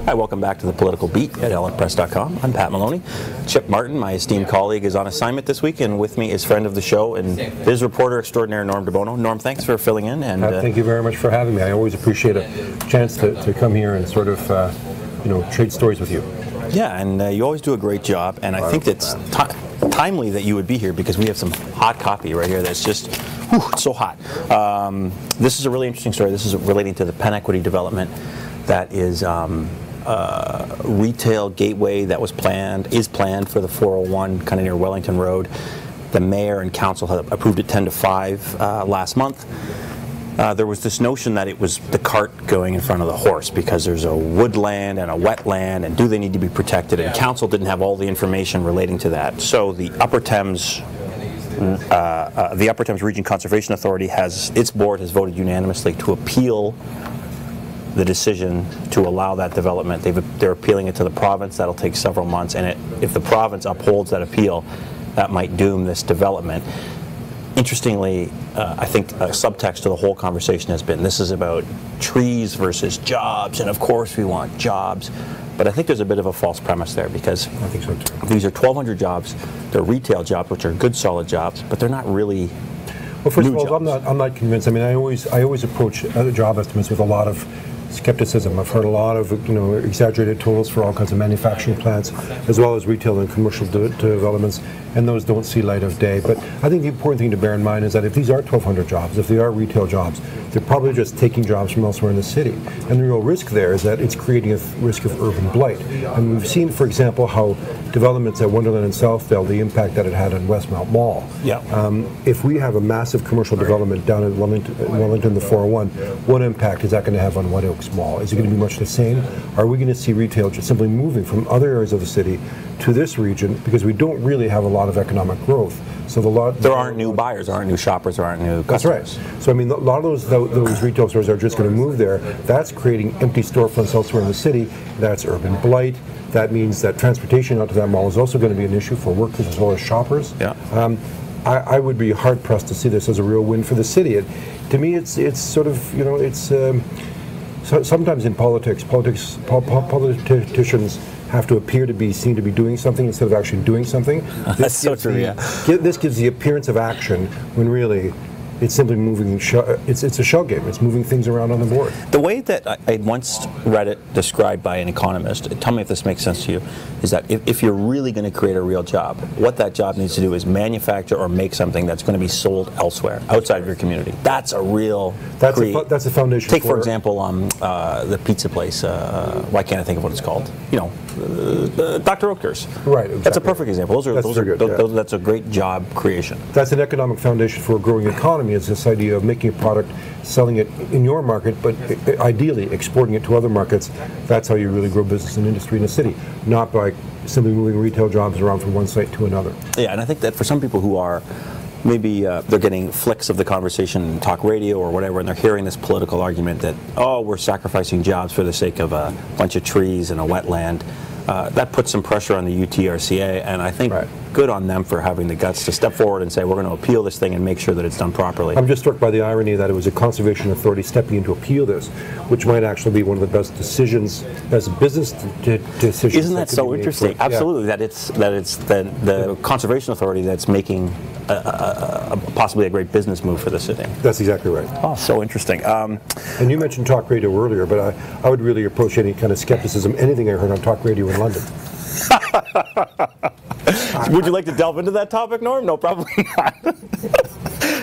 Hi, welcome back to the Political Beat at lfpress.com. I'm Pat Maloney. Chip Martin, my esteemed colleague, is on assignment this week, and with me is friend of the show and biz reporter extraordinaire Norm DeBono. Norm, thanks for filling in. And thank you very much for having me. I always appreciate a chance to come here and sort of, trade stories with you. Yeah, and you always do a great job, and I think it's timely that you would be here because we have some hot copy right here that's just, it's so hot. This is a really interesting story. This is relating to the Penn Equity development that is retail gateway that is planned for the 401 kind of near Wellington Road. The mayor and council had approved it 10-5 last month. There was this notion that it was the cart going in front of the horse because there's a woodland and a wetland, and do they need to be protected? And council didn't have all the information relating to that. So the Upper Thames Region Conservation Authority its board has voted unanimously to appeal the decision to allow that development. They're appealing it to the province. That'll take several months, and if the province upholds that appeal, that might doom this development. Interestingly, I think a subtext to the whole conversation has been this is about trees versus jobs, and of course we want jobs, but I think there's a bit of a false premise there because I think so too. These are 1,200 jobs. They're retail jobs, which are good, solid jobs, but they're not really. Well, first of all, I'm not convinced. I mean, I always approach other job estimates with a lot of skepticism. I've heard a lot of exaggerated totals for all kinds of manufacturing plants, as well as retail and commercial developments, and those don't see light of day. But I think the important thing to bear in mind is that if these are 1,200 jobs, if they are retail jobs, they're probably just taking jobs from elsewhere in the city. And the real risk there is that it's creating a risk of urban blight. And we've seen, for example, how developments at Wonderland and Southdale, the impact that it had on Westmount Mall. Yeah. If we have a massive commercial development down in Wellington, the 401, what impact is that going to have on White Oaks Mall? Is it going to be much the same? Are we going to see retail just simply moving from other areas of the city to this region because we don't really have a lot of economic growth? So there aren't new buyers, there aren't new shoppers, there aren't new customers. That's right. So I mean, a lot of those retail stores are just going to move there. That's creating empty storefronts elsewhere in the city. That's urban blight. That means that transportation out to that mall is also going to be an issue for workers as well as shoppers. Yeah. I would be hard pressed to see this as a real win for the city. To me, it's sort of So sometimes in politicians have to appear to be seen to be doing something instead of actually doing something. That's so true, yeah. This gives the appearance of action when really it's simply moving. It's a shell game. It's moving things around on the board. The way that I once read it described by an economist, tell me if this makes sense to you, is that if you're really going to create a real job, what that job needs to do is manufacture or make something that's going to be sold elsewhere, outside of your community. That's a real. That's a foundation. Take for example the pizza place. Why can't I think of what it's called? Dr. Oetker's. Right. Exactly. That's a perfect example. That's a great job creation. That's an economic foundation for a growing economy. Is this idea of making a product, selling it in your market, but ideally exporting it to other markets. That's how you really grow business and industry in a city, not by simply moving retail jobs around from one site to another. Yeah, and I think that for some people who are maybe they're getting flicks of the conversation in talk radio or whatever, and they're hearing this political argument that, we're sacrificing jobs for the sake of a bunch of trees and a wetland. That puts some pressure on the UTRCA, and I think good on them for having the guts to step forward and say, we're going to appeal this thing and make sure that it's done properly. I'm just struck by the irony that it was a conservation authority stepping in to appeal this, which might actually be one of the best decisions as a business decision. Isn't that so interesting? Absolutely, that it's the conservation authority that's making possibly a great business move for the city. That's exactly right. Oh, so interesting. And you mentioned talk radio earlier, but I would really approach any kind of skepticism, anything I heard on talk radio in London. Would you like to delve into that topic, Norm? No, probably not.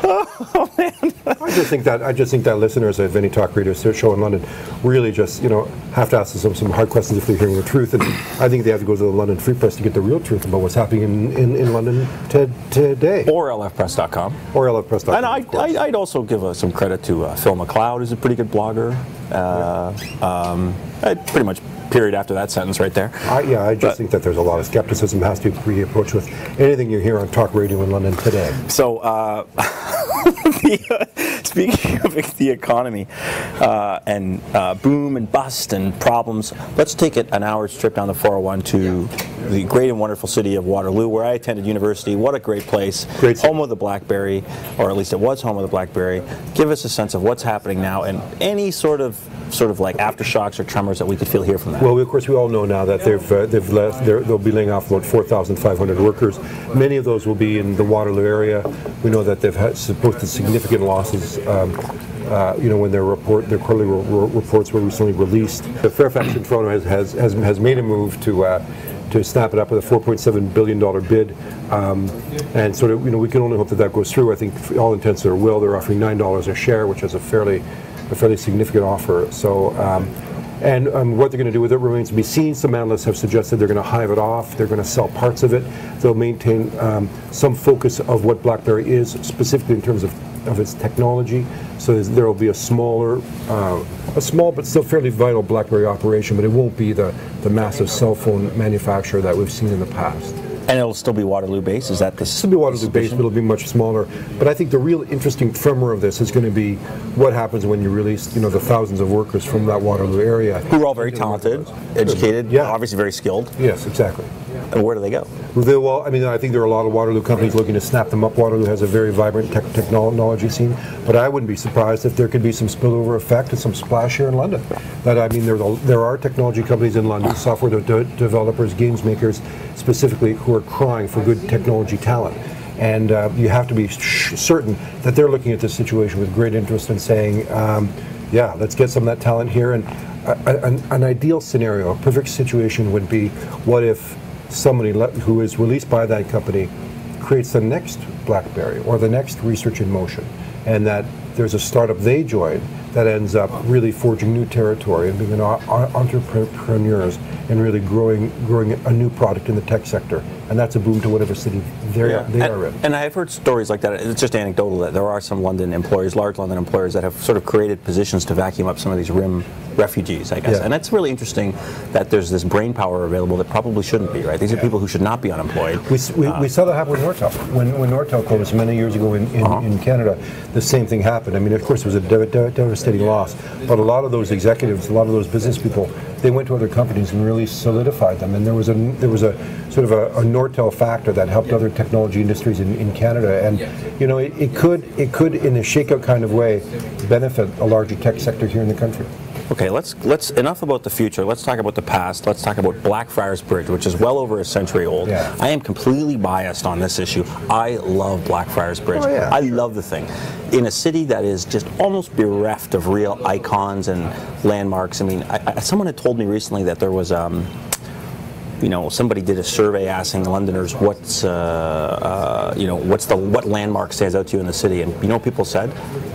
Oh man! I just think that listeners of any talk radio show in London really just have to ask some hard questions if they're hearing the truth, and I think they have to go to the London Free Press to get the real truth about what's happening in London today. Or lfpress.com. Or lfpress.com. And I'd also give some credit to Phil McLeod, who's a pretty good blogger. Pretty much. Period after that sentence right there. I just think that there's a lot of skepticism has to be approached with anything you hear on talk radio in London today. So speaking of the economy and boom and bust and problems, let's take it an hour's trip down the 401 to the great and wonderful city of Waterloo, where I attended university. What a great place. Great city. Home of the BlackBerry, or at least it was home of the BlackBerry. Give us a sense of what's happening now and any sort of like aftershocks or tremors that we could feel here from that. Well, of course, we all know now that they've left. They'll be laying off about 4,500 workers. Many of those will be in the Waterloo area. We know that they've had posted significant losses. When their quarterly reports were recently released, the Fairfax in Toronto has made a move to snap it up with a $4.7 billion bid, and sort of we can only hope that that goes through. I think for all intents or will, they're offering $9 a share, which is a fairly significant offer. So. And what they're going to do with it remains to be seen. Some analysts have suggested they're going to hive it off. They're going to sell parts of it. They'll maintain some focus of what BlackBerry is, specifically in terms of its technology. So there will be a small but still fairly vital BlackBerry operation, but it won't be the massive cell phone manufacturer that we've seen in the past. And it'll still be Waterloo based? Is that the It'll be Waterloo based, but it'll be much smaller. But I think the real interesting tremor of this is going to be what happens when you release, the thousands of workers from that Waterloo area. Who are all very talented, educated, obviously very skilled. Yes, exactly. And where do they go? Well, I think there are a lot of Waterloo companies looking to snap them up. Waterloo has a very vibrant technology scene, but I wouldn't be surprised if there could be some spillover effect and some splash here in London. There are technology companies in London, software developers, games makers, specifically, who are crying for good technology talent. And you have to be certain that they're looking at this situation with great interest and saying, yeah, let's get some of that talent here. And an ideal scenario, a perfect situation would be, what if somebody who is released by that company creates the next BlackBerry or the next Research in Motion, and that there's a startup they join that ends up really forging new territory and being entrepreneurs and really growing a new product in the tech sector. And that's a boom to whatever city they are in. And I've heard stories like that. It's just anecdotal that there are some London employers, large London employers, that have sort of created positions to vacuum up some of these RIM refugees, I guess. Yeah. And that's really interesting that there's this brain power available that probably shouldn't be, right? These are people who should not be unemployed. We saw that happen with Nortel. When Nortel closed many years ago in Canada, the same thing happened. I mean, of course, it was a devastating loss, but a lot of those executives, a lot of those business people, they went to other companies and really solidified them. And there was a sort of a Nortel factor that helped other technology industries in Canada. And it could in a shakeout kind of way benefit a larger tech sector here in the country. Okay, let's enough about the future. Let's talk about the past. Let's talk about Blackfriars Bridge, which is well over a century old. Yeah. I am completely biased on this issue. I love Blackfriars Bridge. Oh, yeah. I love the thing. In a city that is just almost bereft of real icons and landmarks. I mean, someone had told me recently that there was somebody did a survey asking Londoners what landmark stands out to you in the city, and people said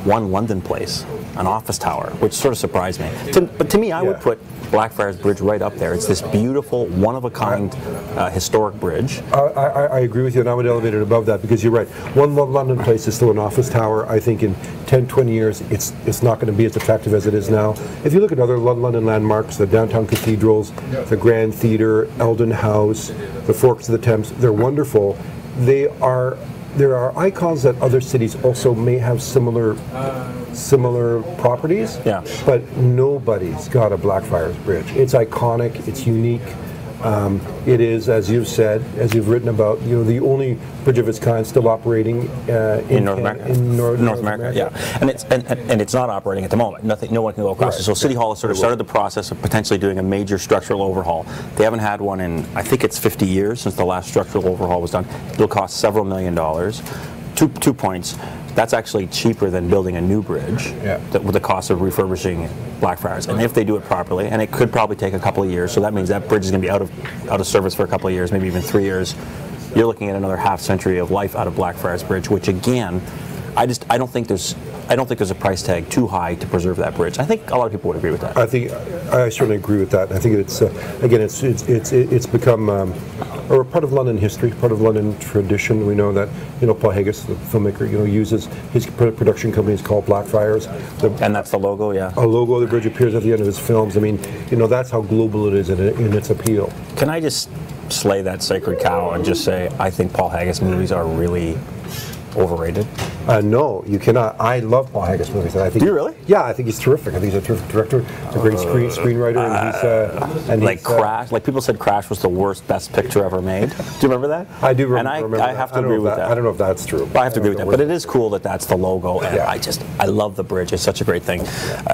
one London place, an office tower, which sort of surprised me. But to me, I would put Blackfriars Bridge right up there. It's this beautiful, one-of-a-kind historic bridge. I agree with you, and I would elevate it above that, because you're right. One London place is still an office tower. I think in 10, 20 years, it's not going to be as attractive as it is now. If you look at other London landmarks, the downtown cathedrals, the Grand Theatre, Eldon House, the Forks of the Thames, they're wonderful. There are icons that other cities also may have similar properties, but nobody's got a Blackfriars Bridge. It's iconic, it's unique. It is, as you've said, as you've written about, the only bridge of its kind still operating in North America. In North America, yeah, and it's not operating at the moment. No one can go across it. So City Hall has sort of started the process of potentially doing a major structural overhaul. They haven't had one in, I think it's 50 years since the last structural overhaul was done. It'll cost several $1 million. 2 points. That's actually cheaper than building a new bridge with the cost of refurbishing Blackfriars. And if they do it properly, and it could probably take a couple of years, so that means that bridge is going to be out of service for a couple of years, maybe even 3 years. You're looking at another half century of life out of Blackfriars Bridge, which again, I don't think there's a price tag too high to preserve that bridge. I think a lot of people would agree with that. I certainly agree with that. I think it's again it's become or part of London history, part of London tradition. We know that Paul Haggis, the filmmaker, uses his production company is called Blackfriars. And that's the logo, yeah. A logo of the bridge appears at the end of his films. I mean, that's how global it is in its appeal. Can I just slay that sacred cow and just say I think Paul Haggis movies are really overrated? No, you cannot. I love Paul Haggis movies. And I think Do you really? Yeah, I think he's terrific. I think he's a terrific director. He's a great screenwriter. And Like Crash, like people said Crash was the worst Best Picture ever made. Do you remember that? I do remember. And I have to agree with that. I don't know if that's true. I have to agree with that, but it is cool that that's the logo, and Yeah. I love the bridge. It's such a great thing,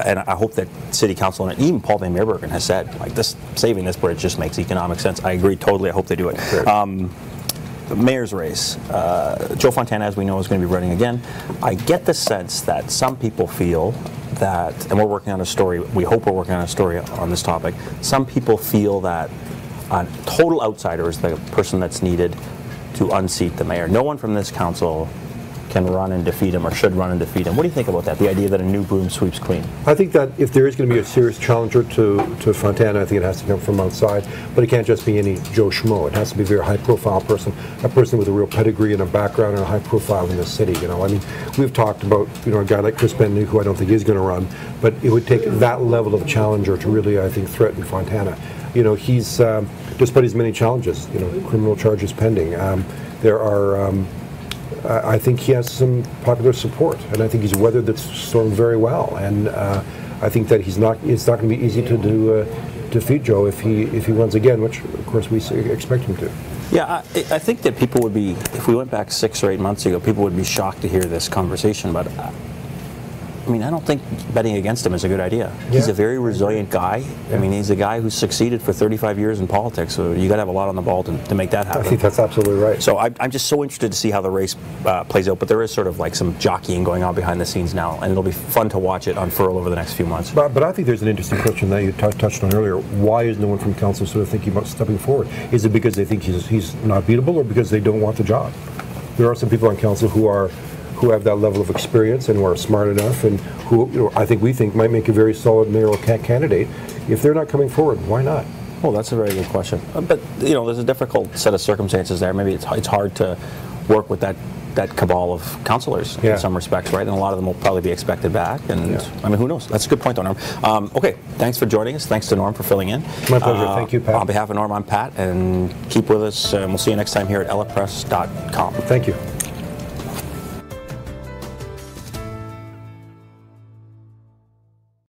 and I hope that City Council and even Paul Van Meerbergen has said, like, saving this bridge just makes economic sense. I agree totally. I hope they do it. The mayor's race. Joe Fontana, as we know, is going to be running again. I get the sense that some people feel that, and we're working on a story, we hope we're working on a story on this topic, some people feel that a total outsider is the person that's needed to unseat the mayor. No one from this council can run and defeat him, or should run and defeat him. What do you think about that, the idea that a new broom sweeps clean? I think that if there is going to be a serious challenger to Fontana, I think it has to come from outside, but it can't just be any Joe Schmo. It has to be a very high-profile person, a person with a real pedigree and a background and a high profile in the city. You know, I mean, we've talked about, you know, a guy like Chris Bentley, who I don't think is going to run, but it would take that level of challenger to really, I think, threaten Fontana. You know, he's, despite his many challenges, you know, criminal charges pending, there are, I think he has some popular support, and I think he's weathered this storm very well. And I think that it's not going to be easy to defeat Joe if he runs again, which of course we expect him to. Yeah, I think that people would be, if we went back 6 or 8 months ago, people would be shocked to hear this conversation. But I mean, I don't think betting against him is a good idea. He's a very resilient guy. I mean, he's a guy who's succeeded for 35 years in politics, so you got to have a lot on the ball to make that happen. I think that's absolutely right. So I'm just so interested to see how the race plays out, but there is sort of like some jockeying going on behind the scenes now, and it'll be fun to watch it unfurl over the next few months. But I think there's an interesting question that you touched on earlier. Why is no one from council sort of thinking about stepping forward? Is it because they think he's not beatable, or because they don't want the job? There are some people on council who have that level of experience and who are smart enough, and who, you know, we think might make a very solid mayoral candidate. If they're not coming forward, why not? Well, that's a very good question. But you know, there's a difficult set of circumstances there. Maybe it's hard to work with that cabal of councillors in some respects, right? And a lot of them will probably be expected back. And I mean, who knows? That's a good point, though, Norm. Okay, thanks for joining us. Thanks to Norm for filling in. My pleasure. Thank you, Pat. On behalf of Norm, I'm Pat, and keep with us. We'll see you next time here at ellapress.com. Thank you.